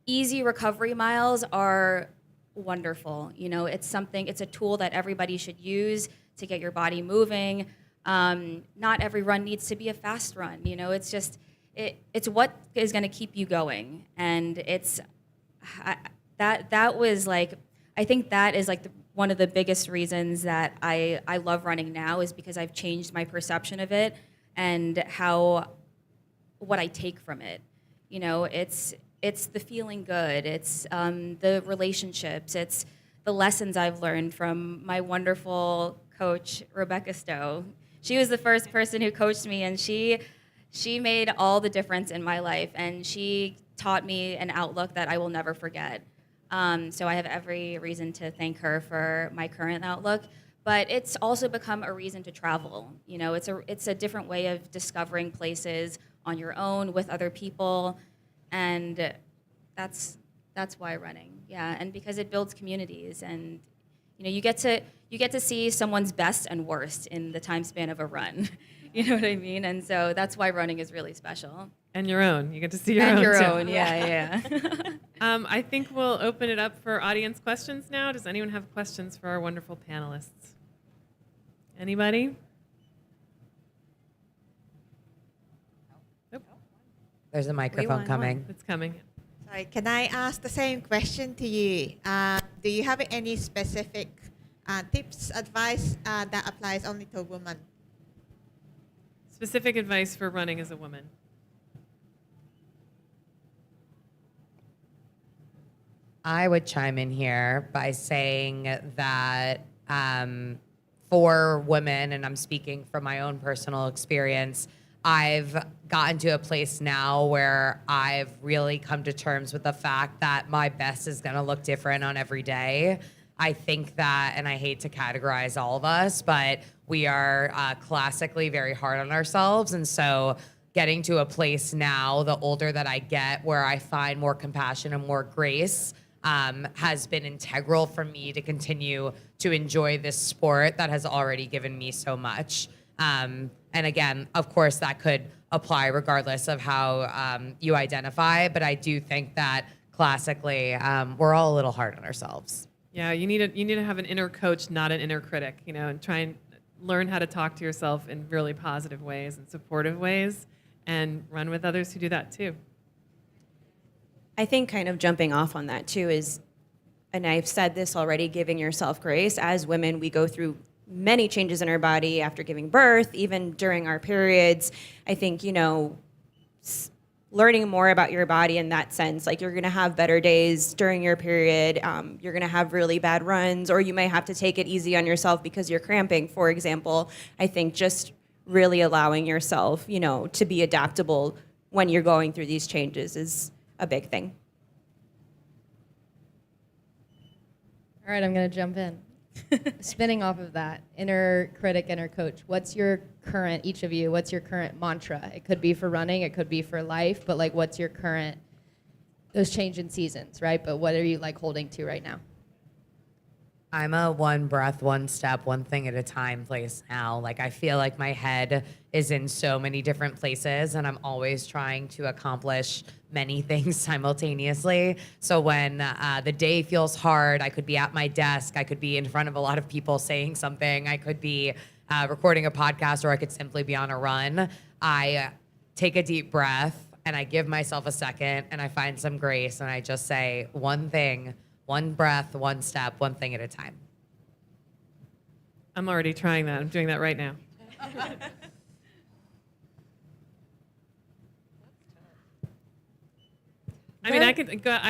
easy recovery miles are wonderful. It's a tool that everybody should use to get your body moving. Not every run needs to be a fast run. It's just, it's what is going to keep you going. And that was like, I think that is like one of the biggest reasons that I love running now is because I've changed my perception of it and what I take from it. It's the feeling good. It's the relationships. It's the lessons I've learned from my wonderful coach, Rebecca Stowe. She was the first person who coached me, and she made all the difference in my life, and she taught me an outlook that I will never forget. So I have every reason to thank her for my current outlook. But it's also become a reason to travel. It's a different way of discovering places on your own with other people, and that's why running. Yeah, and because it builds communities, and you get to see someone's best and worst in the time span of a run. You know what I mean? And so that's why running is really special. And your own. You get to see your and own. Your too. own, yeah. I think we'll open it up for audience questions now. Does anyone have questions for our wonderful panelists? Anybody? Nope. There's a microphone coming. It's coming. Sorry, can I ask the same question to you? Do you have any specific tips, advice that applies only to women? Specific advice for running as a woman. I would chime in here by saying that for women, and I'm speaking from my own personal experience, I've gotten to a place now where I've really come to terms with the fact that my best is going to look different on every day. I think that, and I hate to categorize all of us, but we are classically very hard on ourselves. And so getting to a place now, the older that I get, where I find more compassion and more grace has been integral for me to continue to enjoy this sport that has already given me so much. And again, of course, that could apply regardless of how you identify, but I do think that classically, we're all a little hard on ourselves. Yeah, you need to have an inner coach, not an inner critic, and try and learn how to talk to yourself in really positive ways and supportive ways, and run with others who do that too. I think kind of jumping off on that too is, and I've said this already, giving yourself grace. As women, we go through many changes in our body after giving birth, even during our periods. I think, learning more about your body in that sense. Like, you're gonna have better days during your period. You're gonna have really bad runs, or you may have to take it easy on yourself because you're cramping, for example. I think just really allowing yourself, to be adaptable when you're going through these changes is a big thing. All right, I'm going to jump in. Spinning off of that, inner critic, inner coach, what's your current, each of you, what's your current mantra? It could be for running, it could be for life, but like what's your current, those change in seasons, right? But what are you like holding to right now? I'm a one breath, one step, one thing at a time place now. Like, I feel like my head is in so many different places and I'm always trying to accomplish many things simultaneously. So when the day feels hard, I could be at my desk, I could be in front of a lot of people saying something, I could be recording a podcast, or I could simply be on a run. I take a deep breath and I give myself a second and I find some grace and I just say one thing, one breath, one step, one thing at a time. I'm already trying that. I'm doing that right now. I mean, I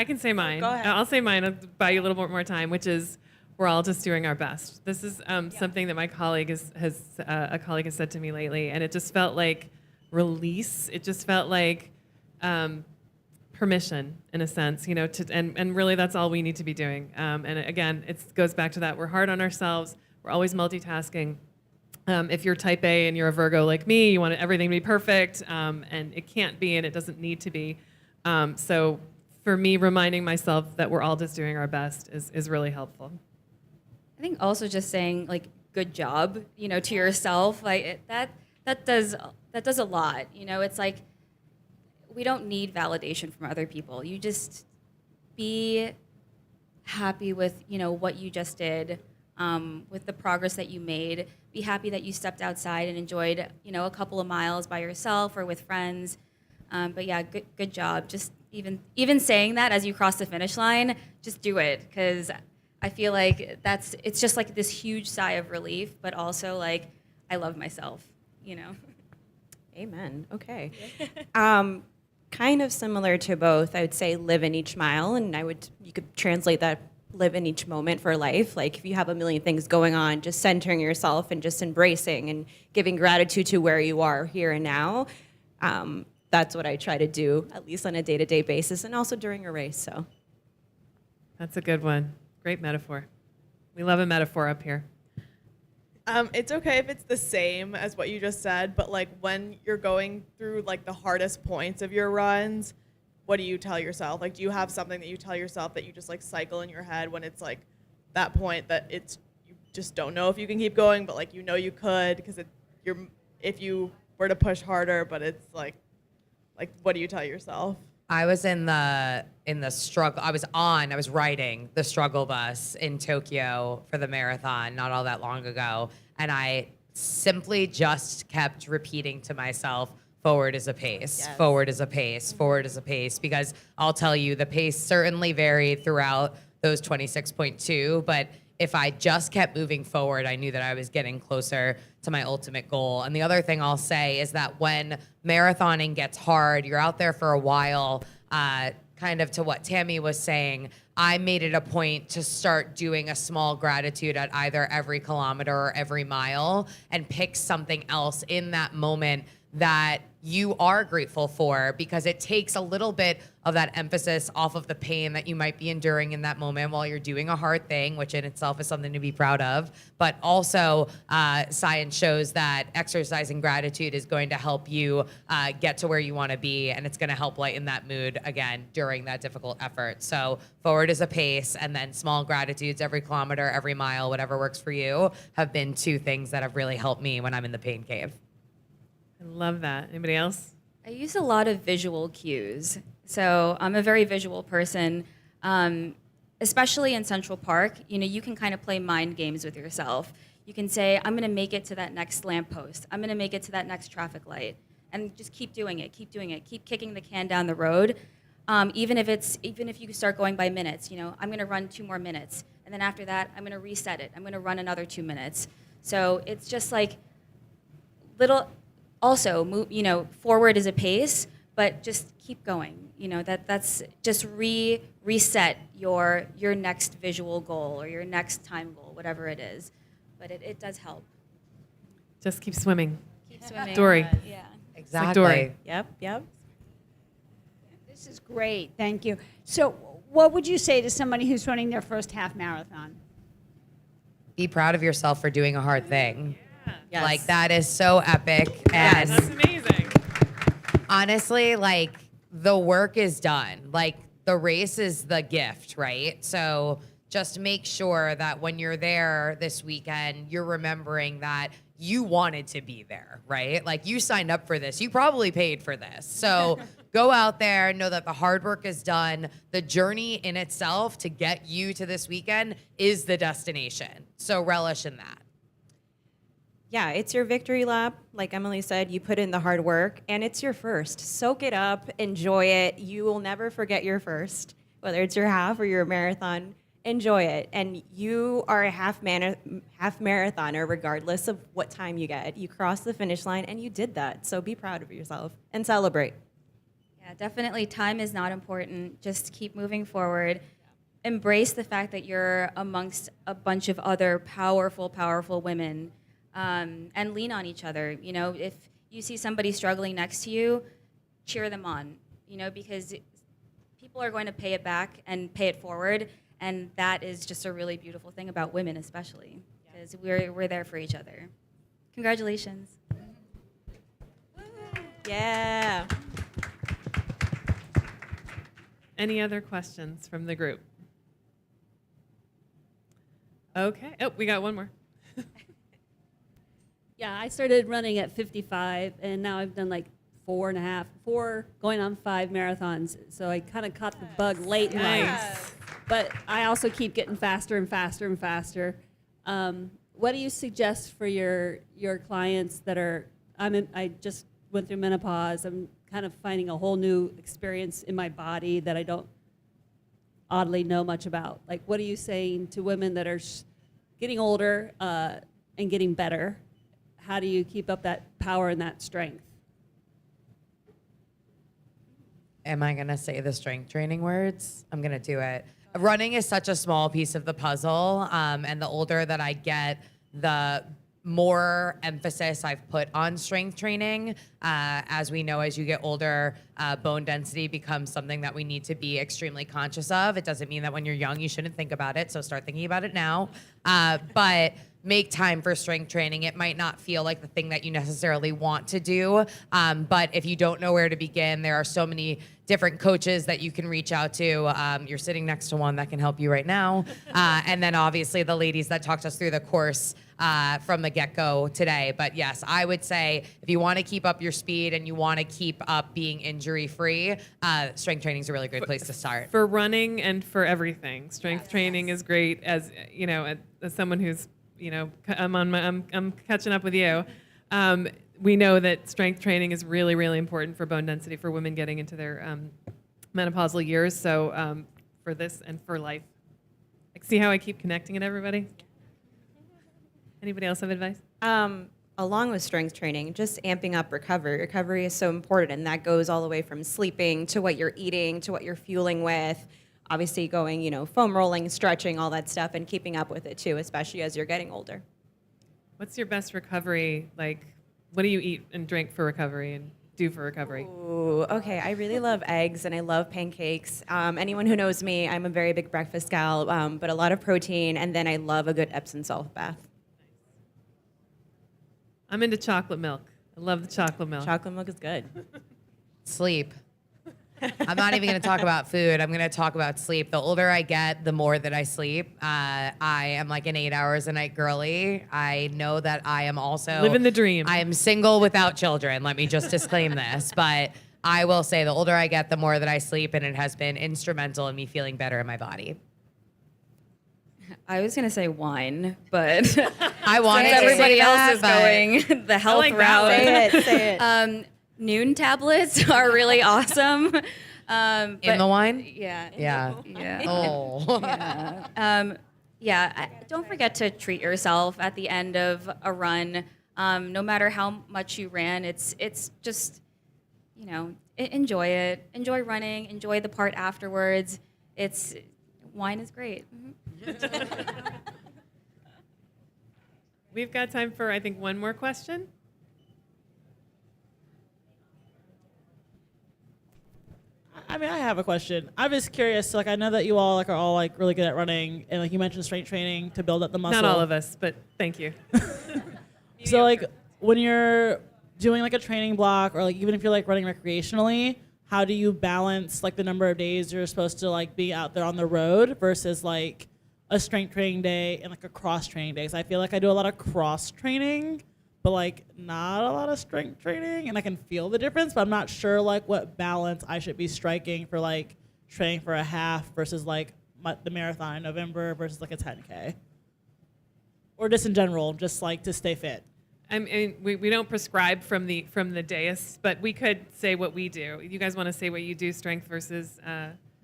can say mine. Go ahead. I'll say mine. I'll buy you a little bit more time, which is we're all just doing our best. This is something that my colleague has said to me lately, and it just felt like release. It just felt like permission, in a sense, and really that's all we need to be doing. And again, it goes back to that. We're hard on ourselves. We're always multitasking. If you're type A and you're a Virgo like me, you want everything to be perfect, and it can't be, and it doesn't need to be. So for me, reminding myself that we're all just doing our best is really helpful. I think also just saying like good job, to yourself, like that does a lot. It's like we don't need validation from other people. You just be happy with what you just did, with the progress that you made. Be happy that you stepped outside and enjoyed a couple of miles by yourself or with friends. But yeah, good job. Just even saying that as you cross the finish line, just do it, because I feel like it's just like this huge sigh of relief, but also like I love myself, Amen. Okay. Kind of similar to both, I would say live in each mile, and you could translate that live in each moment for life. Like, if you have a million things going on, just centering yourself and just embracing and giving gratitude to where you are here and now. That's what I try to do, at least on a day-to-day basis, and also during a race. So That's a good one. Great metaphor. We love a metaphor up here. It's okay if it's the same as what you just said, but like when you're going through like the hardest points of your runs, what do you tell yourself? Like, do you have something that you tell yourself that you just like cycle in your head when it's like that point that you just don't know if you can keep going, but like you could, because if you were to push harder, but it's like what do you tell yourself? I was in the struggle. I was riding the struggle bus in Tokyo for the marathon not all that long ago. And I simply just kept repeating to myself, forward is a pace, yes. Forward is a pace, forward is a pace. Because I'll tell you, the pace certainly varied throughout those 26.2, but if I just kept moving forward, I knew that I was getting closer to my ultimate goal. And the other thing I'll say is that when marathoning gets hard, you're out there for a while, kind of to what Tammy was saying, I made it a point to start doing a small gratitude at either every kilometer or every mile and pick something else in that moment that you are grateful for, because it takes a little bit of that emphasis off of the pain that you might be enduring in that moment while you're doing a hard thing, which in itself is something to be proud of. But also, science shows that exercising gratitude is going to help you get to where you want to be, and it's going to help lighten that mood again during that difficult effort. So forward is a pace, and then small gratitudes every kilometer, every mile, whatever works for you, have been two things that have really helped me when I'm in the pain cave. I love that. Anybody else? I use a lot of visual cues. So I'm a very visual person, especially in Central Park. You can kind of play mind games with yourself. You can say, I'm going to make it to that next lamppost. I'm going to make it to that next traffic light. And just keep doing it, keep kicking the can down the road. Even if you start going by minutes, I'm going to run 2 more minutes. And then after that, I'm going to reset it. I'm going to run another 2 minutes. So it's just like little. Also, forward is a pace, but just keep going. You know, that's just reset your next visual goal or your next time goal, whatever it is. But it does help. Just keep swimming. Keep swimming. Dory. Yeah. Exactly. Like Dory. Yep. This is great. Thank you. So, what would you say to somebody who's running their first half marathon? Be proud of yourself for doing a hard thing. Yes. Like that is so epic. And That's amazing. honestly, like the work is done. Like the race is the gift, right? So just make sure that when you're there this weekend, you're remembering that you wanted to be there, right? Like you signed up for this. You probably paid for this. So go out there, know that the hard work is done. The journey in itself to get you to this weekend is the destination. So relish in that. Yeah, it's your victory lap. Like Emily said, you put in the hard work, and it's your first. Soak it up, enjoy it. You will never forget your first, whether it's your half or your marathon. Enjoy it, and you are a half marathoner regardless of what time you get. You crossed the finish line, and you did that. So be proud of yourself and celebrate. Yeah, definitely. Time is not important. Just keep moving forward. Embrace the fact that you're amongst a bunch of other powerful, powerful women, and lean on each other. You know, if you see somebody struggling next to you, cheer them on. You know, because people are going to pay it back and pay it forward, and that is just a really beautiful thing about women, especially, because we're there for each other. Congratulations. Yeah. Any other questions from the group? Okay. Oh, we got one more. Yeah, I started running at 55, and now I've done like 4 going on 5 marathons. So I kind of caught the bug late in life. But I also keep getting faster and faster and faster. What do you suggest for your clients that are? I just went through menopause. I'm kind of finding a whole new experience in my body that I don't oddly know much about. Like, what are you saying to women that are getting older and getting better? How do you keep up that power and that strength? Am I going to say the strength training words? I'm going to do it. Running is such a small piece of the puzzle. And the older that I get, the more emphasis I've put on strength training. As we know, as you get older, bone density becomes something that we need to be extremely conscious of. It doesn't mean that when you're young, you shouldn't think about it. So start thinking about it now. But make time for strength training. It might not feel like the thing that you necessarily want to do. But if you don't know where to begin, there are so many different coaches that you can reach out to. You're sitting next to one that can help you right now. And then obviously the ladies that talked us through the course from the get-go today. But yes, I would say if you want to keep up your speed and you want to keep up being injury-free, strength training is a really great place to start. For running and for everything. Strength training is great as, you know, as someone who's, you know, I'm catching up with you. We know that strength training is really, really important for bone density for women getting into their menopausal years. So for this and for life. Like, see how I keep connecting it, everybody? Anybody else have advice? Along with strength training, just amping up recovery. Recovery is so important, and that goes all the way from sleeping to what you're eating to what you're fueling with. Obviously going, you know, foam rolling, stretching, all that stuff, and keeping up with it too, especially as you're getting older. What's your best recovery? Like, what do you eat and drink for recovery and do for recovery? Ooh, okay. I really love eggs and I love pancakes. Anyone who knows me, I'm a very big breakfast gal, but a lot of protein, and then I love a good Epsom salt bath. I'm into chocolate milk. I love the chocolate milk. Chocolate milk is good. Sleep. I'm not even going to talk about food. I'm going to talk about sleep. The older I get, the more that I sleep. I am like an 8 hours a night girly. I know that I am also living the dream. I am single without children. Let me just disclaim this. But I will say the older I get, the more that I sleep, and it has been instrumental in me feeling better in my body. I was gonna say wine, but I wanted to everybody say else that, is but going the health like that. route. Say it. Noon tablets are really awesome. In the wine? Yeah. Yeah. Yeah. Oh. Yeah. Don't forget to treat yourself at the end of a run. No matter how much you ran, it's just enjoy it. Enjoy running. Enjoy the part afterwards. Wine is great. We've got time for, I think, one more question. I mean, I have a question. I'm just curious. So, like, I know that you all are all really good at running, and like you mentioned, strength training to build up the muscle. Not all of us, but thank you. So, like, when you're doing like a training block, or like even if you're like running recreationally, how do you balance like the number of days you're supposed to like be out there on the road versus like a strength training day and like a cross training day? Because I feel like I do a lot of cross training, but like not a lot of strength training, and I can feel the difference, but I'm not sure like what balance I should be striking for like training for a half versus like the marathon in November versus like a 10K, or just in general, just like to stay fit. I mean, we don't prescribe from the dais, but we could say what we do. You guys want to say what you do, strength versus?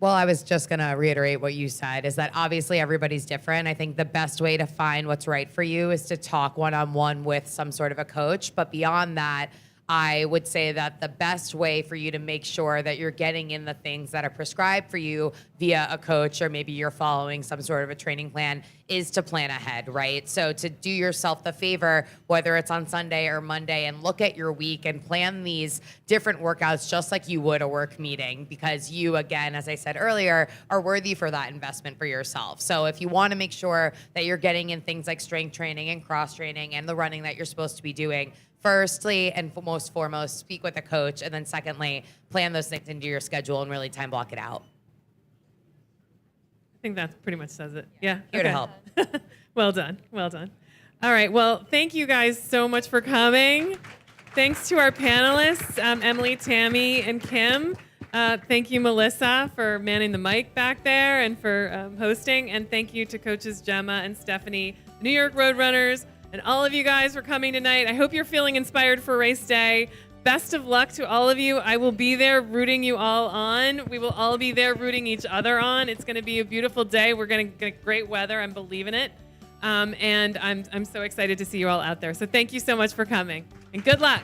Well, I was just going to reiterate what you said, is that obviously everybody's different. I think the best way to find what's right for you is to talk one-on-one with some sort of a coach. But beyond that, I would say that the best way for you to make sure that you're getting in the things that are prescribed for you via a coach, or maybe you're following some sort of a training plan, is to plan ahead, right? So to do yourself the favor, whether it's on Sunday or Monday, and look at your week and plan these different workouts just like you would a work meeting, because you, again, as I said earlier, are worthy for that investment for yourself. So if you want to make sure that you're getting in things like strength training and cross training and the running that you're supposed to be doing, firstly and most foremost, speak with a coach, and then secondly, plan those things into your schedule and really time block it out. I think that pretty much says it. Yeah. Here to help. Well done. Well done. All right. Well, thank you guys so much for coming. Thanks to our panelists, Emily, Tammy, and Kim. Thank you, Melissa, for manning the mic back there and for hosting. And thank you to coaches Gemma and Stephanie, New York Roadrunners, and all of you guys for coming tonight. I hope you're feeling inspired for race day. Best of luck to all of you. I will be there rooting you all on. We will all be there rooting each other on. It's going to be a beautiful day. We're going to get great weather. I'm believing it. And I'm so excited to see you all out there. So thank you so much for coming, and good luck.